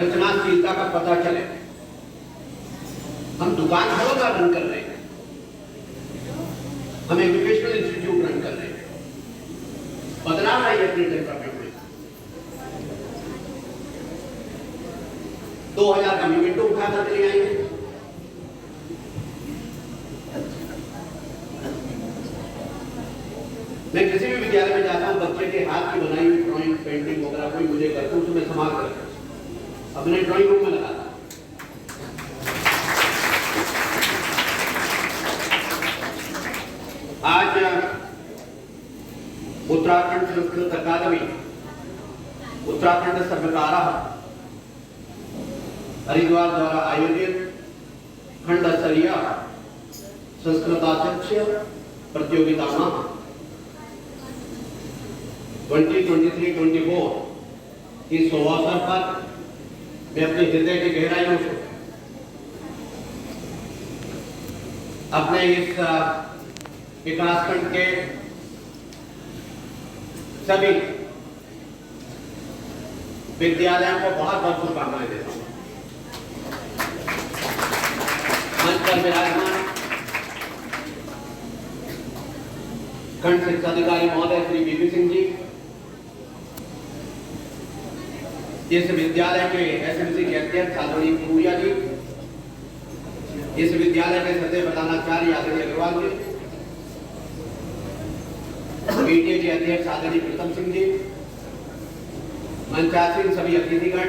रचनाशीलता का पता चले। हम दुकान थोड़ा सा रन कर रहे हैं, हम एजुकेशनल इंस्टीट्यूट रन कर रहे हैं। बदलाव आई अपने टेम्परामेंट में। 2000 का मोमेंटो उठाकर चले आएंगे। मैं किसी भी विद्यालय में जाता हूं, बच्चे के हाथ की बनाई हुई ड्राइंग, पेंटिंग वगैरह कोई मुझे करता हूं तो मैं संभाल कर अपने ड्राइंग रूम में लगाता हूं। आज उत्तराखंड संस्कृत अकादमी, उत्तराखंड सरकार हरिद्वार द्वारा आयोजित खंड स्तरीय संस्कृताध्यक्ष प्रतियोगिता 2023-24 की शुभ अवसर पर मैं अपने हृदय की गहराइयों से अपने इस विकासखंड के सभी विद्यालयों को बहुत बहुत शुभकामनाएं देता हूं। मंच पर विराजमान खंड शिक्षा अधिकारी महोदय श्री बीपी सिंह जी, इस विद्यालय के एसएमसी के अध्यक्ष आदरणीय पूरिया जी, इस विद्यालय के सदैव प्रधानाचार्य आदरणीय अग्रवाल जी, पीटीए के अध्यक्ष आदरणीय प्रीतम सिंह जी, मंचासीन सभी अतिथिगण,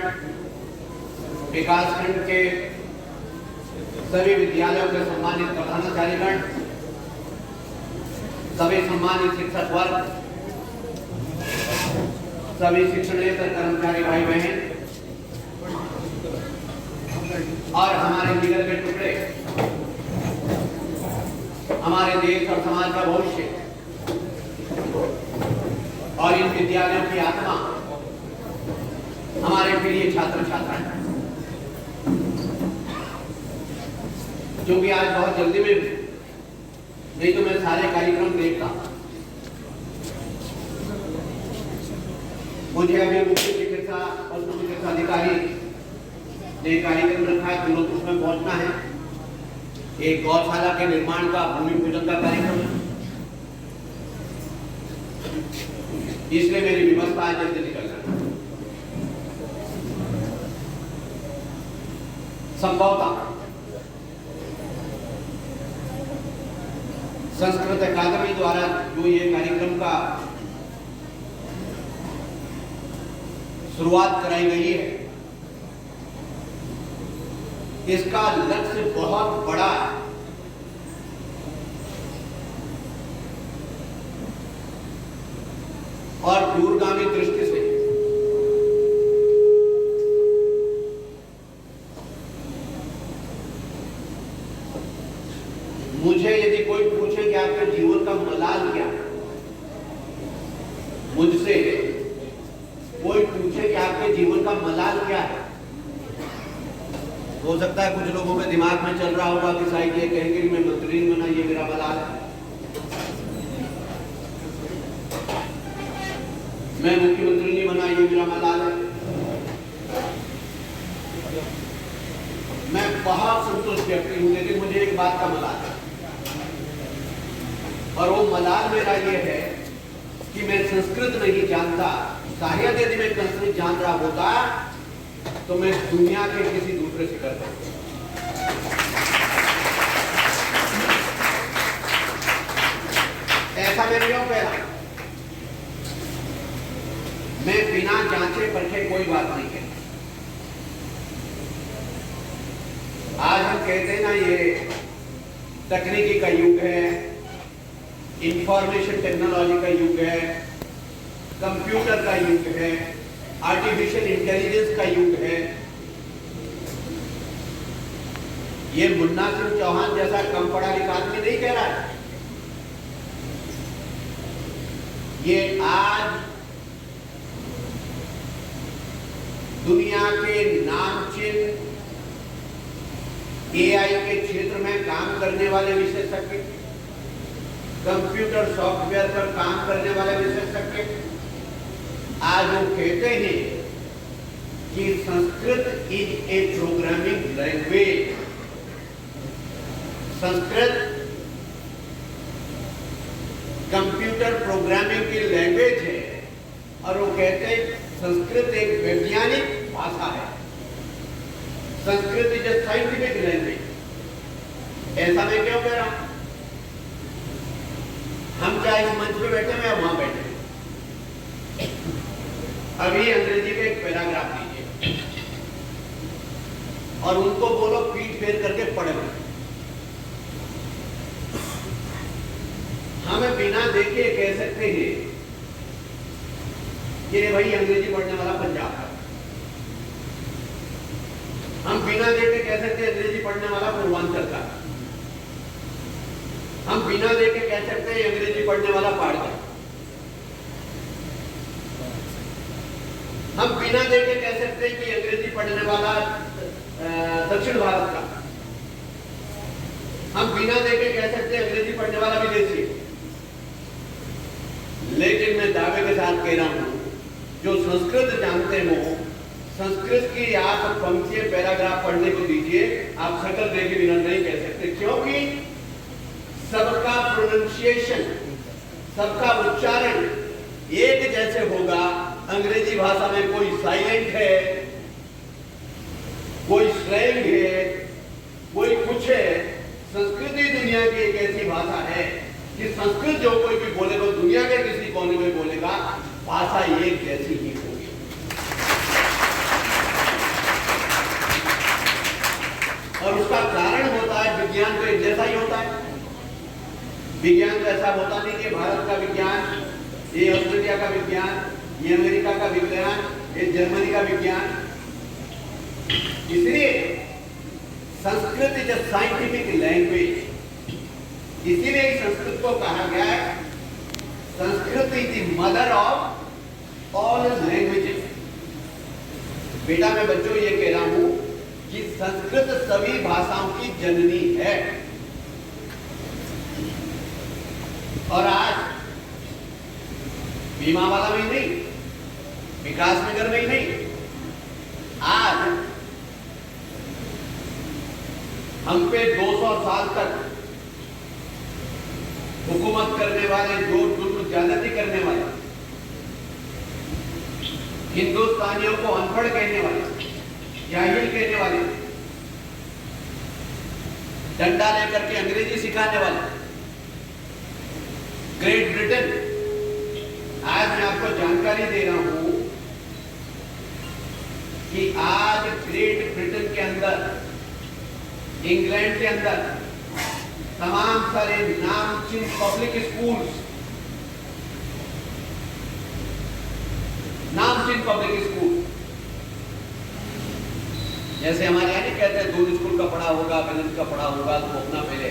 विकासखंड के सभी विद्यालयों के सम्मानित प्रधानाचार्यगण, सभी सम्मानित शिक्षक वर्ग, सभी शिक्षणेतर कर्मचारी भाई बहन और हमारे जिगर के टुकड़े, हमारे देश और समाज का भविष्य और इन विद्यालयों की आत्मा, हमारे प्रिय छात्र छात्राएं, जो कि आज बहुत जल्दी में, नहीं तो मैं सारे कार्यक्रम देखता। मुझे अभी मुख्य चिकित्सा और चिकित्सा अधिकारी ने कार्यक्रम रखा है, तुरंत उसमें पहुंचना है। एक गौशाला के निर्माण का भूमि पूजन का कार्यक्रम है, इसलिए मेरी व्यवस्था आज जल्दी निकलना है। संभवतः संस्कृत अकादमी द्वारा जो ये कार्यक्रम का शुरुआत कराई गई है, इसका लक्ष्य बहुत बड़ा है। और दूरगामी दृष्टि से मुझे यदि कोई पूछे कि आपके जीवन का मलाल क्या है, मुझसे कोई पूछे कि आपके जीवन का मलाल क्या है, हो सकता है कुछ लोगों के दिमाग में चल रहा होगा कि शायद ये कहेंगे कि मैं मंत्री नहीं बना, ये मेरा मलाल है, मैं मुख्यमंत्री नहीं बना, ये मेरा मलाल है। मैं बहुत संतुष्ट व्यक्ति हूं, लेकिन मुझे एक बात का मलाल है, और वो मलाल मेरा ये है कि मैं संस्कृत नहीं जानता। शायद यदि मैं संस्कृत जान रहा होता तो मैं दुनिया के किसी दूसरे शिखर पर, ऐसा मैं क्यों कह रहा हूं। मैं बिना जांचे परखे कोई बात नहीं कहता। आज हम कहते हैं ना, ये तकनीकी का युग है, इंफॉर्मेशन टेक्नोलॉजी का युग है, कंप्यूटर का युग है, आर्टिफिशियल इंटेलिजेंस का युग है। ये मुन्ना सिंह चौहान जैसा कम पढ़ा लिखा आदमी नहीं कह रहा है। ये आज दुनिया के नामचीन एआई के क्षेत्र में काम करने वाले विशेषज्ञ, कंप्यूटर सॉफ्टवेयर पर काम करने वाले विशेषज्ञ आज वो कहते हैं कि Sanskrit is a programming language. Sanskrit computer programming की लैंग्वेज है और वो कहते हैं संस्कृत एक वैज्ञानिक भाषा है। Sanskrit is a scientific language. ऐसा मैं क्यों कह रहा हूं? हम चाहे इस मंच पे बैठे हैं या वहां बैठे हैं, अभी अंग्रेजी का एक पैराग्राफ लीजिए और उनको बोलो पीठ फेर करके पढ़े। हमें बिना देखे कह सकते हैं कि भाई अंग्रेजी पढ़ने वाला पंजाब का। हम बिना देखे कह सकते हैं अंग्रेजी पढ़ने वाला पूर्वांचल का। हम बिना देखे कह सकते हैं अंग्रेजी पढ़ने वाला पहाड़ का। हम बिना देखे कह सकते हैं कि अंग्रेजी पढ़ने वाला दक्षिण भारत का। हम बिना देखे कह सकते हैं अंग्रेजी पढ़ने वाला विदेशी। लेकिन मैं दावे के साथ कह रहा हूं, जो संस्कृत जानते हो, संस्कृत की आप पंक्तियां पैराग्राफ पढ़ने को दीजिए, आप शक्ल देखे बिना नहीं कह सकते, क्योंकि सबका प्रोनाउंसिएशन, सबका उच्चारण एक जैसे होगा। अंग्रेजी भाषा में कोई साइलेंट है, कोई स्लैंग है, कोई कुछ है। संस्कृत ही दुनिया की एक ऐसी भाषा है कि संस्कृत जो कोई भी बोलेगा, दुनिया के किसी कोने में बोलेगा, भाषा एक जैसी ही होगी। और उसका कारण होता है विज्ञान तो एक जैसा ही होता है। विज्ञान तो ऐसा होता नहीं कि भारत का विज्ञान, ये ऑस्ट्रेलिया का विज्ञान, ये अमेरिका का विज्ञान, ये जर्मनी का विज्ञान। इसलिए Sanskrit is a scientific language. इसीलिए संस्कृत को कहा गया है Sanskrit is the mother of all languages. बेटा मैं बच्चों ये कह रहा हूं कि संस्कृत सभी भाषाओं की जननी है। और आज भीमावाला में ही नहीं, विकास नगर में ही नहीं, आज हम पे 200 साल तक हुकूमत करने वाले, जो जुल्म ज्यादती करने वाले, हिंदुस्तानियों को अनपढ़ कहने वाले, जाहिल कहने वाले, डंडा लेकर के अंग्रेजी सिखाने वाले ग्रेट ब्रिटेन, आज मैं आपको जानकारी दे रहा हूं कि आज ग्रेट ब्रिटेन के अंदर, इंग्लैंड के अंदर तमाम सारे नामचीन पब्लिक स्कूल्स, नामचीन पब्लिक स्कूल, जैसे हमारे यहाँ नहीं कहते हैं दूर स्कूल का पढ़ा होगा, गणित का पढ़ा होगा, तो अपना पहले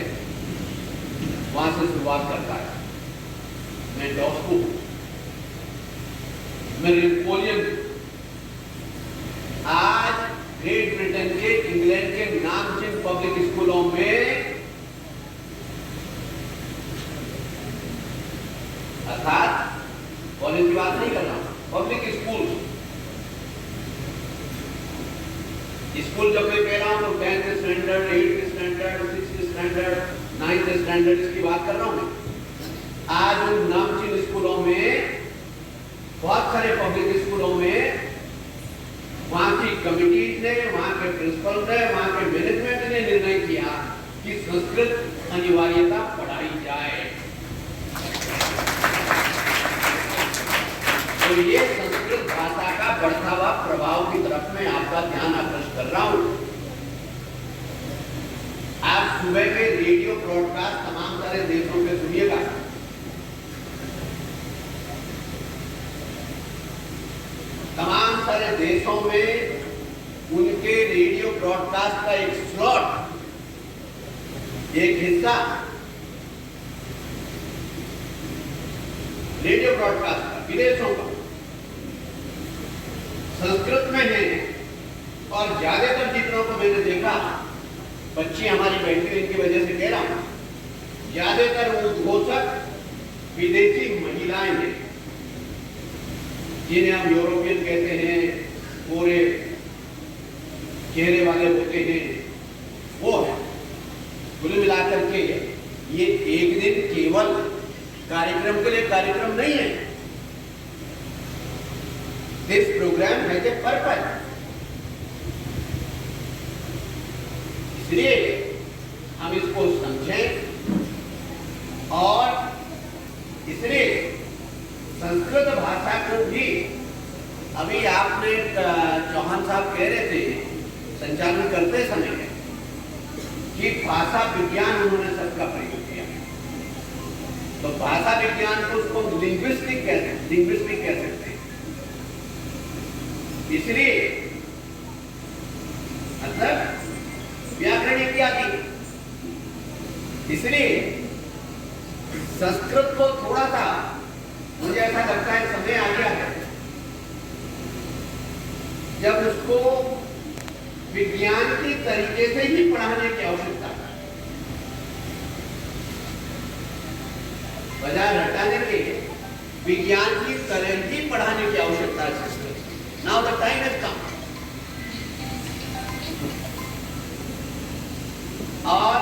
वहां से शुरुआत करता है। मैं डॉस्को, मैं नेपोलियन। आज ग्रेट ब्रिटेन के, इंग्लैंड के नामचीन पब्लिक स्कूलों में, अर्थात कॉलेज की बात नहीं कर रहा हूं, पब्लिक स्कूल, स्कूल जब मैं कह रहा हूं तो 10th standard, 8th standard, 6th standard, 9th standard इसकी बात कर रहा हूं मैं। आज उन नामचीन स्कूलों में, बहुत सारे पब्लिक स्कूलों में, वहां की कमिटीज ने, वहां के प्रिंसिपल ने, वहां के मैनेजमेंट ने निर्णय किया कि संस्कृत अनिवार्यता पढ़ाई जाए। तो ये संस्कृत भाषा का बढ़ता हुआ प्रभाव की तरफ मैं आपका ध्यान आकर्षित कर रहा हूं। आप सुबह के रेडियो ब्रॉडकास्ट तमाम सारे देशों में सुनिएगा। तमाम सारे देशों में उनके रेडियो ब्रॉडकास्ट का एक स्लॉट, एक हिस्सा रेडियो ब्रॉडकास्ट का, विदेशों का, संस्कृत में है। और ज्यादातर जितनों को मैंने देखा, बच्ची हमारी बैठी हुई, इनकी वजह से कह रहा हूं, ज्यादातर उद्घोषक विदेशी महिलाएं हैं, जिन्हें हम यूरोपियन कहते हैं, पूरे चेहरे वाले होते हैं, वो है। कुल मिलाकर के ये एक दिन केवल कार्यक्रम के लिए कार्यक्रम नहीं है। This program has a purpose. इसलिए हम इसको समझें और इसलिए संस्कृत भाषा को भी, अभी आपने चौहान साहब कह रहे थे संचालन करते समय कि भाषा विज्ञान उन्होंने सबका प्रयोग किया, तो भाषा विज्ञान को उसको लिंग्विस्टिक कह सकते हैं। इसलिए मतलब व्याकरण इत्यादि। इसलिए संस्कृत को थोड़ा सा, मुझे ऐसा लगता है समय आ गया है जब उसको विज्ञान की तरीके से ही पढ़ाने की आवश्यकता है, बजाय हटाने के विज्ञान की तरह ही पढ़ाने की आवश्यकता है Sanskrit. Now the time has come. और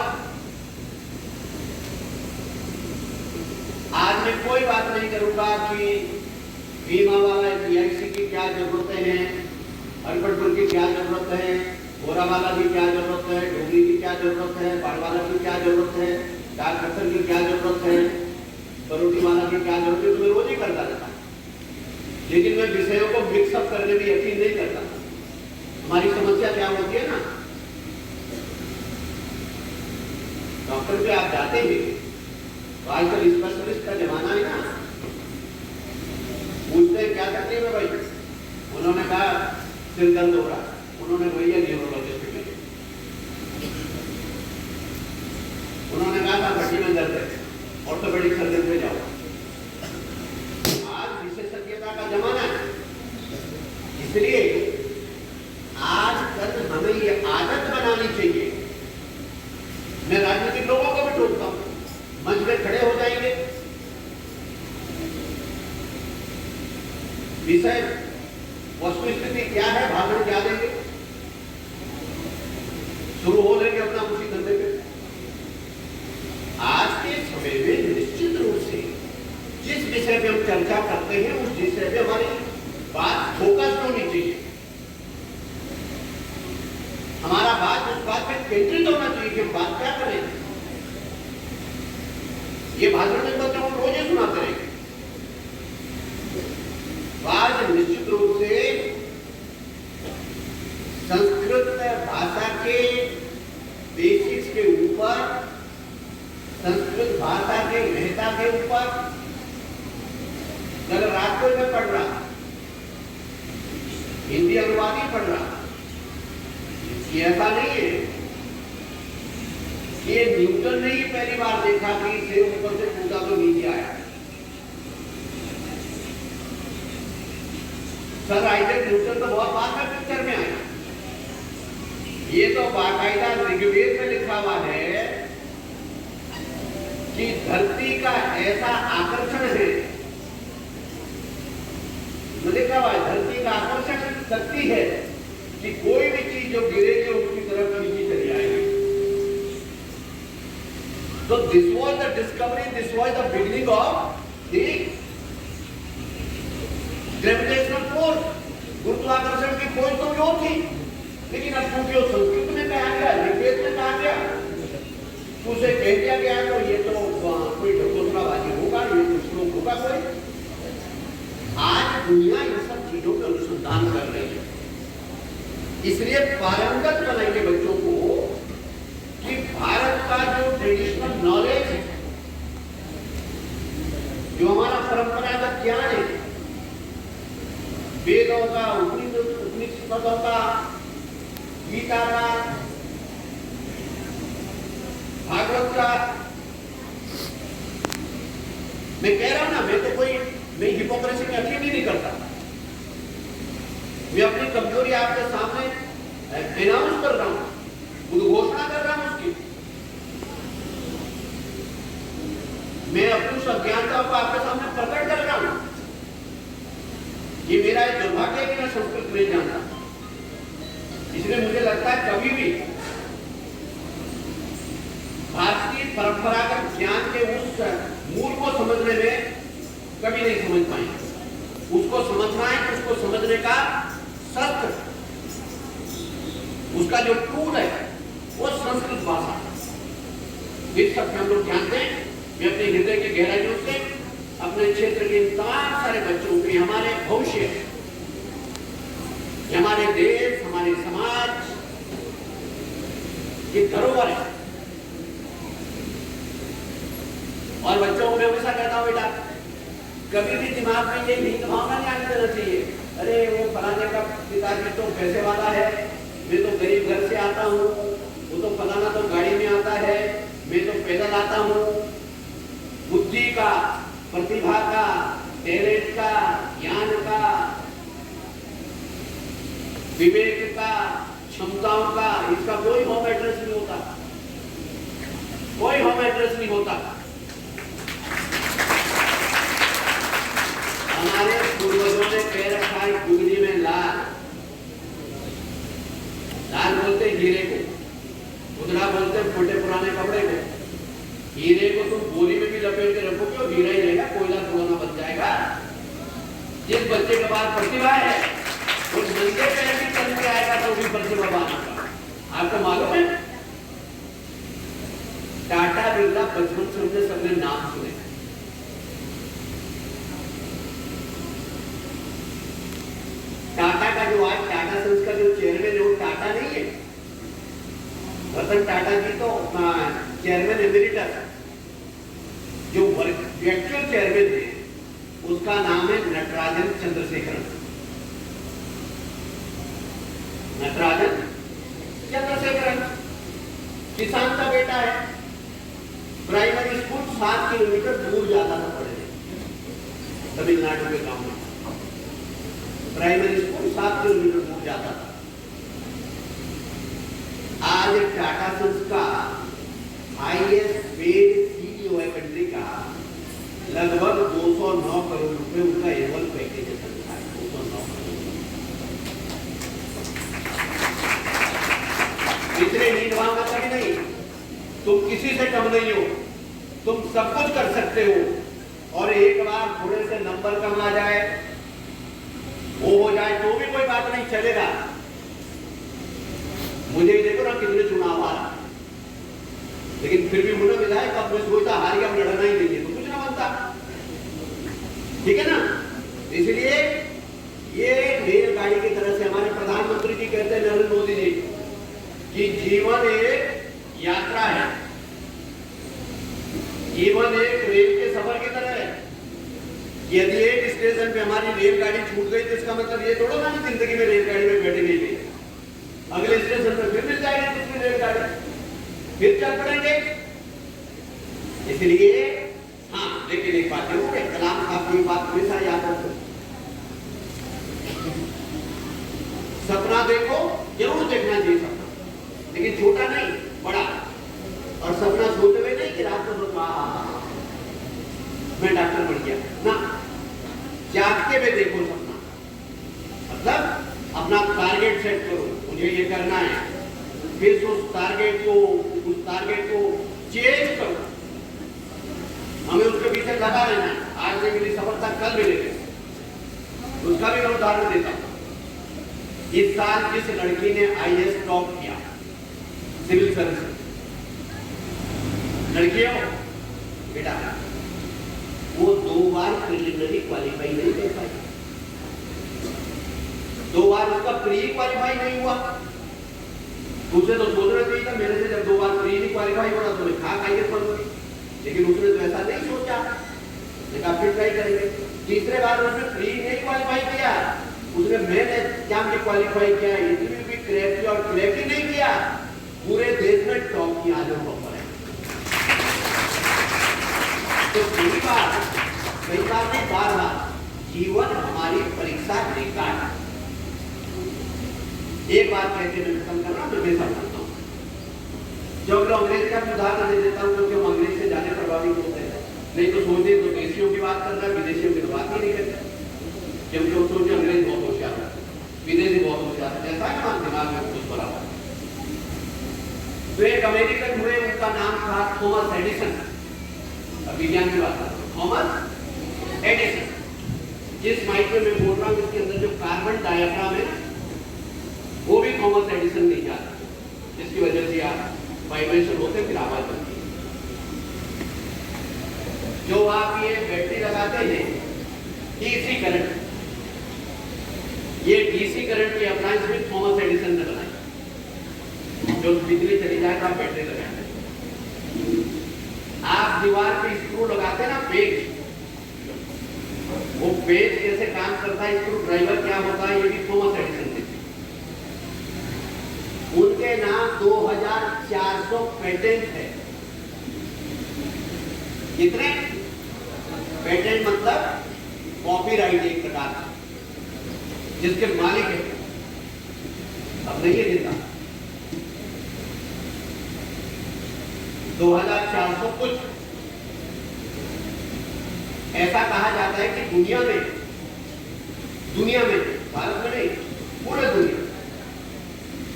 आज मैं कोई बात नहीं करूंगा कि बीमा वाला पीआईसी की क्या जरूरतें हैं, अरपटपुर की क्या जरूरत है, गोरावाला की क्या जरूरत है, डोगरी की क्या जरूरत है, बाड़वाला की क्या जरूरत है, डाकखत्तर की क्या जरूरत है, बरोटी वाला की क्या जरूरत है, तो मैं रोज ही करता रहता। लेकिन मैं विषयों को मिक्सअप करने में यकीन नहीं करता। हमारी समस्या क्या होती है ना, डॉक्टर पे आप जाते ही तो आजकल स्पेशलिस्ट का जमाना है ना, पूछते क्या तकलीफ है भाई, उन्होंने कहा सिर दर्द हो रहा, उन्होंने भैया न्यूरोलॉजिस्ट के लिए, उन्होंने कहा था हड्डी में दर्द है, ऑर्थोपेडिक सर्जन पे जाओ। आज विशेषज्ञता का जमाना है, इसलिए आजकल हमें ये आदत बनानी चाहिए। मैं राजनीतिक लोगों को भी टोकता हूं, मंच में खड़े हो जाएंगे, विषय वस्तु स्थिति क्या है, भाषण क्या देंगे, शुरू हो लेंगे अपना उसी धंधे पे। आज के समय में निश्चित रूप से जिस विषय पे हम चर्चा करते हैं उस विषय पे हमारी बात फोकस होनी चाहिए, हमारा बात उस बात पे केंद्रित होना चाहिए कि हम बात क्या करें। ये भाषण में बच्चों को रोज ही सुनाते रहेंगे। आज निश्चित रूप से संस्कृत भाषा के बेसिक्स के ऊपर, संस्कृत भाषा के महत्ता के ऊपर, अगर रात को मैं पढ़ रहा, हिंदी अनुवाद ही पढ़ रहा, ये ऐसा नहीं है कि ये न्यूटन ने ही पहली बार देखा कि इसे ऊपर से कूदा तो नीचे आया। सर आइजैक न्यूटन तो बहुत बार में पिक्चर में आया। ये तो बाकायदा ऋग्वेद में लिखा हुआ है कि धरती का ऐसा आकर्षण है, लिखा हुआ है धरती का आकर्षण शक्ति है कि कोई भी चीज जो गिरेगी उसकी तरफ नीचे चली आएगी। तो this was the discovery, this was the beginning of the gravitational force, गुरुत्वाकर्षण की खोज तो क्यों थी, लेकिन अब क्योंकि वो संस्कृत में कहा गया, ऋग्वेद में कहा गया, तो उसे कह दिया गया तो ये तो कोई ढकोसलाबाजी होगा, ये तो श्लोक होगा कोई। आज दुनिया इन सब चीजों पर अनुसंधान कर रही है, इसलिए पारंगत बनाएंगे बच्चों को कि भारत का जो ट्रेडिशनल नॉलेज है, जो हमारा परंपरागत ज्ञान है, वेदों का, उपनिषदों का, गीता का, भागवत का, मैं कह रहा हूं ना, मैं हिपोक्रेसी में यकीन नहीं करता। मैं अपनी कमजोरी आपके सामने अनाउंस कर रहा हूं, घोषणा कर रहा हूं उसकी। मैं अपनी अज्ञानता को आपके सामने प्रकट कर रहा हूं। ये मेरा एक दुर्भाग्य है कि मैं संस्कृत नहीं जानता, इसलिए मुझे मुझे लगता है कभी भी भारतीय परंपरागत ज्ञान के उस मूल को समझने में कभी नहीं समझ पाएंगे। उसको समझना है कि उसको समझने का शस्त्र, उसका जो टूल है वो संस्कृत भाषा। इस सब हम लोग जानते हैं। मैं अपने हृदय की गहराइयों से अपने क्षेत्र के तमाम सारे बच्चों के, हमारे भविष्य, हमारे देश, हमारे समाज की धरोहर है। और बच्चों को मैं हमेशा कहता हूं, बेटा कभी भी दिमाग में ये हीन भावना नहीं आने देना चाहिए, अरे वो फलाने का पिताजी तो पैसे वाला है, मैं तो गरीब घर से आता हूँ, वो तो फलाना तो गाड़ी में आता है, मैं तो पैदल आता हूँ। बुद्धि का, प्रतिभा का, टैलेंट का, ज्ञान का, विवेक का, क्षमताओं का, इसका कोई होम एड्रेस नहीं होता, कोई होम एड्रेस नहीं होता। हमारे पूर्वजों ने कह रखा है गुगली में लाल, लाल बोलते हीरे को, उजला बोलते छोटे पुराने कपड़े को। हीरे को तुम बोरी में भी लपेट के रखोगे और हीरा ही रहेगा, कोयला पुराना बन जाएगा। जिस बच्चे के पास प्रतिभा है वो नंगे पैर भी चल के आएगा तो भी प्रतिभावान होगा। आपको मालूम है टाटा बिरला बचपन से उनके सबने नाम सुने। टाटा का जो आज टाटा सन्स का जो चेयरमैन है वो टाटा नहीं है, रतन टाटा जी तो चेयरमैन एमिरिटस, जो एक्चुअल चेयरमैन है उसका नाम है नटराजन चंद्रशेखरन। नटराजन चंद्रशेखरन किसान का बेटा है। प्राइमरी स्कूल 7 किलोमीटर दूर जाता था पढ़ने, तमिलनाडु के गांव में प्राइमरी स्कूल 7 किलोमीटर दूर जाता था। आज एक टाटा सन्स का हाईएस्ट पेड सीईओ है कंट्री का, लगभग 209 करोड़ रुपए उनका एनुअल पैकेज है। 209 करोड़। इतने नींद भावना कभी नहीं, तुम किसी से कम नहीं हो, तुम सब कुछ कर सकते हो। और एक बार थोड़े से नंबर कम आ जाए, वो हो जाए तो भी कोई बात नहीं, चलेगा। मुझे ही देखो ना कितने चुनाव आ रहा, लेकिन फिर भी मुझे विधायक अपने सोचता हार गया, लड़ना ही नहीं है तो कुछ ना बनता, ठीक है ना। इसलिए ये रेलगाड़ी की तरह से हमारे प्रधानमंत्री जी कहते हैं, नरेंद्र मोदी जी, कि जीवन एक यात्रा है, जीवन एक रेल के सफर की तरह है। यदि एक स्टेशन पे हमारी रेलगाड़ी छूट गई तो इसका मतलब ये थोड़ा ना जिंदगी में रेलगाड़ी में बैठे नहीं, अगले स्टेशन पर फिर मिल जाएगी दूसरी रेलगाड़ी, फिर चल पड़ेंगे। इसलिए हाँ, लेकिन एक बात जरूर है, कलाम साहब की बात हमेशा याद रखो, सपना देखो, जरूर देखना चाहिए सपना, लेकिन छोटा नहीं, बड़ा। और सपना सोचते हुए नहीं कि रात को मैं डॉक्टर बन गया ना, जागते हुए देखो सपना। मतलब अपना टारगेट सेट करो, मुझे ये करना है, फिर उस टारगेट को चेंज करो, हमें उसके पीछे लगा रहना है। आज से मिली सफलता कल मिलेगी, उसका भी मैं उदाहरण देता हूँ। इस साल जिस लड़की ने आईएएस टॉप किया, सिविल सर्विस लड़की हो बेटा, वो 2 बार प्रिलिमिनरी क्वालिफाई नहीं कर पाई, 2 बार उसका प्री क्वालिफाई नहीं हुआ। उसे तो सोचना चाहिए था, मेरे से जब 2 बार प्री नहीं क्वालिफाई हो रहा तो मैं खाक आईएएस बनूंगी, लेकिन उसने तो ऐसा नहीं सोचा, देखा फिर ट्राई करेंगे। तीसरे बार उसने प्री नहीं क्वालिफाई किया, उसने मेन एग्जाम में क्वालिफाई किया, इंटरव्यू भी क्रैक किया, और क्रैक ही नहीं किया, पूरे देश में टॉप किया जो टॉपर है। तो कई बार नहीं, बार जीवन हमारी परीक्षा लेता है। एक बात कहते मैं खत्म कर रहा हूं, मैं समझता हूं, जब लोग अंग्रेज का उदाहरण दे देता हूं क्योंकि हम अंग्रेज से ज्यादा प्रभावित होते हैं, नहीं तो सोचते तो देशियों की बात कर रहा है, विदेशियों की बात ही नहीं करते, क्योंकि सोचे अंग्रेज बहुत होशियार है, विदेशी बहुत होशियार है, ऐसा है ना दिमाग में कुछ बड़ा तो एक अमेरिकन हुए, उनका नाम था थॉमस एडिसन। अब विज्ञान की बात कर रहा हूं, थॉमस एडिसन। जिस माइक में मैं बोल रहा हूं इसके अंदर जो कार्बन डायफ्राम है वो भी थॉमस एडिसन ने किया था, जिसकी वजह से आप वाइब्रेशन होते फिर आवाज बनती है। जो आप ये बैटरी लगाते हैं डीसी करंट, ये डीसी करंट की अप्लायंस भी थॉमस एडिसन ने बनाई। जो बिजली चली जाए तो आप बैटरी लगाते हैं। आप दीवार पे स्क्रू लगाते हैं ना, पेच, वो पेच कैसे काम करता है, स्क्रू ड्राइवर क्या होता है, ये भी थॉमस एडिसन ने। उनके नाम 2400 पेटेंट है। कितने पेटेंट? मतलब कॉपीराइट एक प्रकार का, जिसके मालिक है, अब नहीं है जिंदा। 2400 कुछ। ऐसा कहा जाता है कि दुनिया में भारत में नहीं, पूरे दुनिया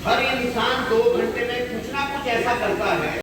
हर इंसान 2 घंटे में कुछ ना कुछ ऐसा करता है